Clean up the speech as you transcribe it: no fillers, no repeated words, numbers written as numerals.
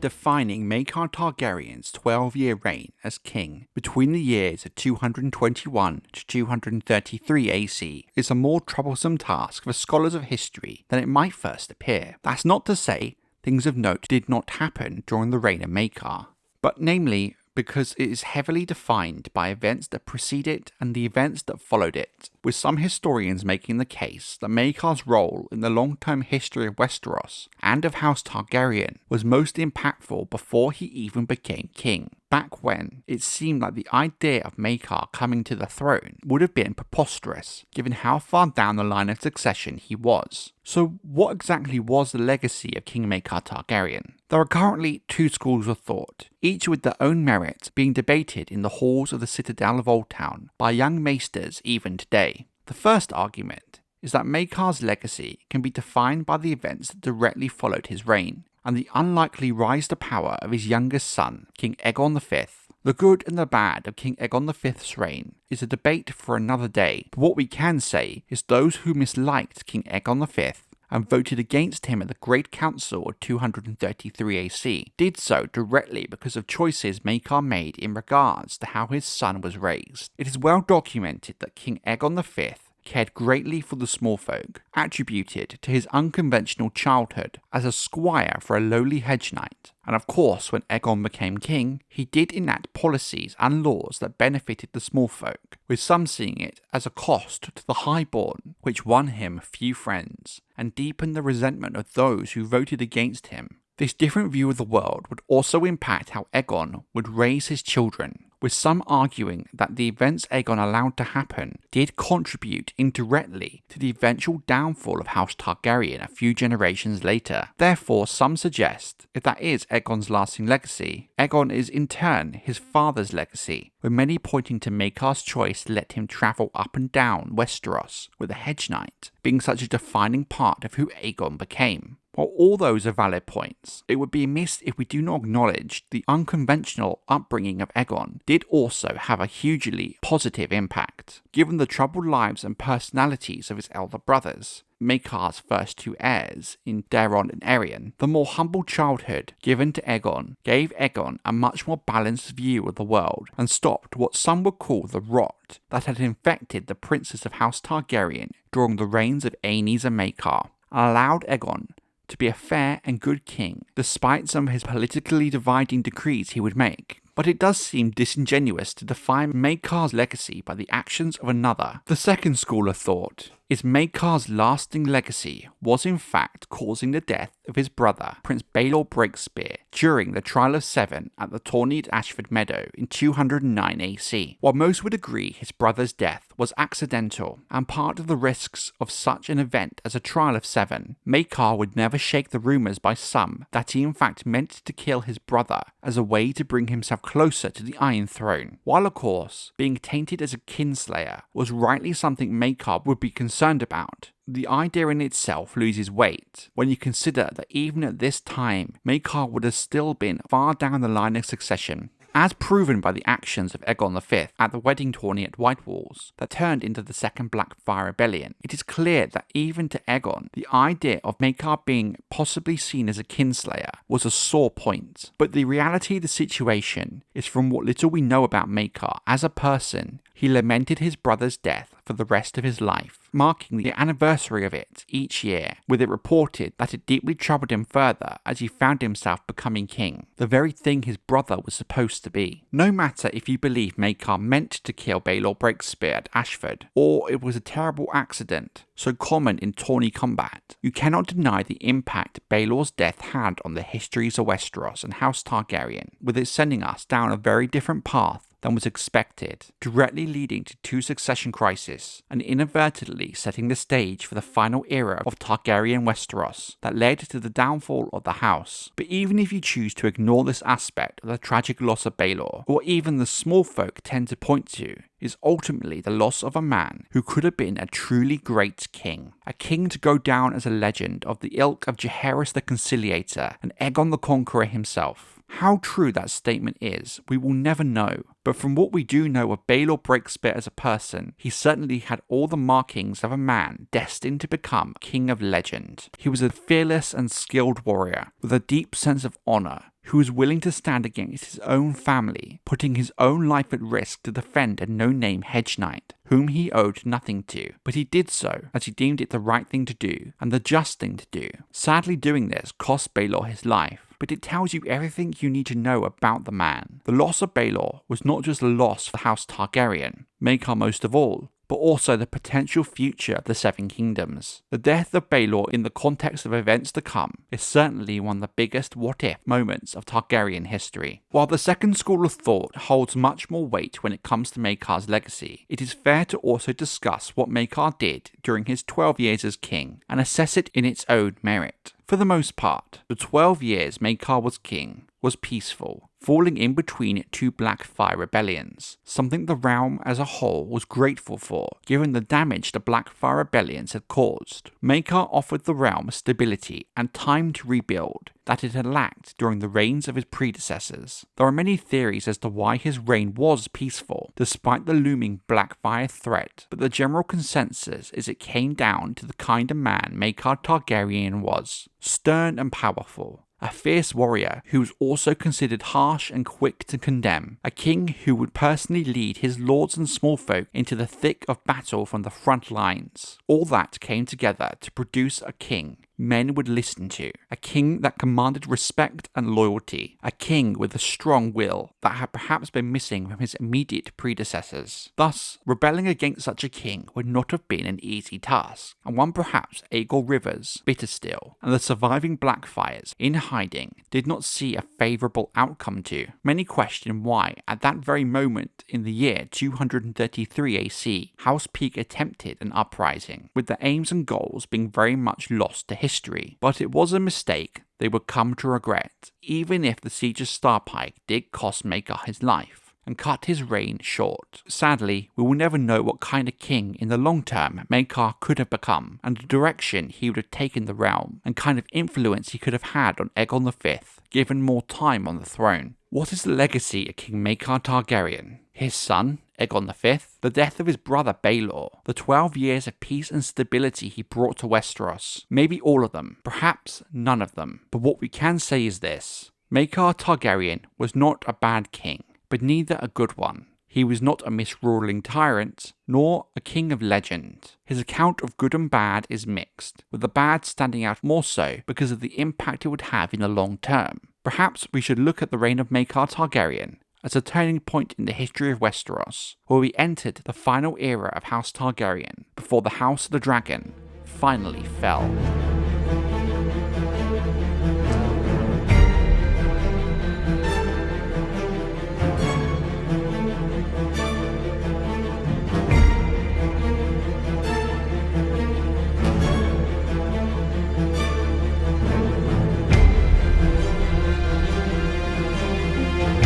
defining Maekar Targaryen's 12-year reign as king between the years of 221 to 233 AC is a more troublesome task for scholars of history than it might first appear. That's not to say things of note did not happen during the reign of Maekar, but namely because it is heavily defined by events that precede it and the events that followed it, with some historians making the case that Maekar's role in the long-term history of Westeros and of House Targaryen was most impactful before he even became king. Back when, it seemed like the idea of Maekar coming to the throne would have been preposterous, given how far down the line of succession he was. So what exactly was the legacy of King Maekar Targaryen? There are currently two schools of thought, each with their own merit being debated in the halls of the Citadel of Oldtown by young maesters even today. The first argument is that Maekar's legacy can be defined by the events that directly followed his reign, and the unlikely rise to power of his youngest son, King Aegon V. The good and the bad of King Aegon V's reign is a debate for another day, but what we can say is those who misliked King Aegon V and voted against him at the Great Council of 233 AC did so directly because of choices Maekar made in regards to how his son was raised. It is well documented that King Aegon V cared greatly for the small folk, attributed to his unconventional childhood as a squire for a lowly hedge knight. And of course, when Aegon became king, he did enact policies and laws that benefited the small folk, with some seeing it as a cost to the highborn, which won him few friends, and deepened the resentment of those who voted against him. This different view of the world would also impact how Aegon would raise his children, with some arguing that the events Aegon allowed to happen did contribute indirectly to the eventual downfall of House Targaryen a few generations later. Therefore, some suggest if that is Aegon's lasting legacy, Aegon is in turn his father's legacy, with many pointing to Maekar's choice to let him travel up and down Westeros with a hedge knight being such a defining part of who Aegon became. While all those are valid points, it would be amiss if we do not acknowledge the unconventional upbringing of Aegon did also have a hugely positive impact, given the troubled lives and personalities of his elder brothers, Maekar's first two heirs in Daeron and Aerion. The more humble childhood given to Aegon gave Aegon a much more balanced view of the world and stopped what some would call the rot that had infected the princes of House Targaryen during the reigns of Aenys and Maekar, and allowed Aegon to be a fair and good king, despite some of his politically dividing decrees he would make. But it does seem disingenuous to define Maekar's legacy by the actions of another. The second school of thought is Maekar's lasting legacy was in fact causing the death of his brother, Prince Baelor Breakspear, during the Trial of Seven at the tourney at Ashford Meadow in 209 AC. While most would agree his brother's death was accidental and part of the risks of such an event as a Trial of Seven, Maekar would never shake the rumours by some that he in fact meant to kill his brother as a way to bring himself closer to the Iron Throne. While of course, being tainted as a kinslayer was rightly something Maekar would be concerned about, the idea in itself loses weight when you consider that even at this time, Maekar would have still been far down the line of succession. As proven by the actions of Aegon V at the wedding tourney at White Walls that turned into the Second Blackfire Rebellion, it is clear that even to Aegon, the idea of Maekar being possibly seen as a kinslayer was a sore point. But the reality of the situation is, from what little we know about Maekar as a person, he lamented his brother's death for the rest of his life, marking the anniversary of it each year, with it reported that it deeply troubled him further as he found himself becoming king, the very thing his brother was supposed to be. No matter if you believe Maekar meant to kill Baelor Breakspear at Ashford, or it was a terrible accident, so common in tourney combat, you cannot deny the impact Baelor's death had on the histories of Westeros and House Targaryen, with it sending us down a very different path than was expected, directly leading to two succession crises, and inadvertently setting the stage for the final era of Targaryen Westeros that led to the downfall of the house. But even if you choose to ignore this aspect of the tragic loss of Baelor, or even the small folk tend to point to, is ultimately the loss of a man who could have been a truly great king. A king to go down as a legend of the ilk of Jaehaerys the Conciliator and Aegon the Conqueror himself. How true that statement is, we will never know, but from what we do know of Baelor Breakspear as a person, he certainly had all the markings of a man destined to become king of legend. He was a fearless and skilled warrior, with a deep sense of honour, who was willing to stand against his own family, putting his own life at risk to defend a no-name hedge knight, whom he owed nothing to, but he did so as he deemed it the right thing to do and the just thing to do. Sadly, doing this cost Baelor his life, but it tells you everything you need to know about the man. The loss of Baelor was not just a loss for House Targaryen, Maekar most of all, but also the potential future of the Seven Kingdoms. The death of Baelor in the context of events to come is certainly one of the biggest what-if moments of Targaryen history. While the second school of thought holds much more weight when it comes to Maekar's legacy, it is fair to also discuss what Maekar did during his 12 years as king and assess it in its own merit. For the most part, the 12 years Maekar was king was peaceful, falling in between two Blackfyre rebellions, something the realm as a whole was grateful for, given the damage the Blackfyre rebellions had caused. Maekar offered the realm stability and time to rebuild that it had lacked during the reigns of his predecessors. There are many theories as to why his reign was peaceful, despite the looming Blackfyre threat, but the general consensus is it came down to the kind of man Maekar Targaryen was: stern and powerful, a fierce warrior who was also considered harsh and quick to condemn, a king who would personally lead his lords and small folk into the thick of battle from the front lines. All that came together to produce a king men would listen to, a king that commanded respect and loyalty, a king with a strong will that had perhaps been missing from his immediate predecessors. Thus, rebelling against such a king would not have been an easy task, and one perhaps Aegon Rivers, bitter still, and the surviving Blackfyres in hiding did not see a favourable outcome to. Many question why, at that very moment in the year 233 AC, House Peak attempted an uprising, with the aims and goals being very much lost to history, but it was a mistake they would come to regret, even if the siege of Starpike did cost Maekar his life and cut his reign short. Sadly, we will never know what kind of king in the long term Maekar could have become, and the direction he would have taken the realm, and kind of influence he could have had on Aegon V, given more time on the throne. What is the legacy of King Maekar Targaryen? His son, Aegon V, the death of his brother Baelor, the 12 years of peace and stability he brought to Westeros. Maybe all of them, perhaps none of them. But what we can say is this: Maekar Targaryen was not a bad king, but neither a good one. He was not a misruling tyrant, nor a king of legend. His account of good and bad is mixed, with the bad standing out more so because of the impact it would have in the long term. Perhaps we should look at the reign of Maekar Targaryen as a turning point in the history of Westeros, where we entered the final era of House Targaryen before the House of the Dragon finally fell.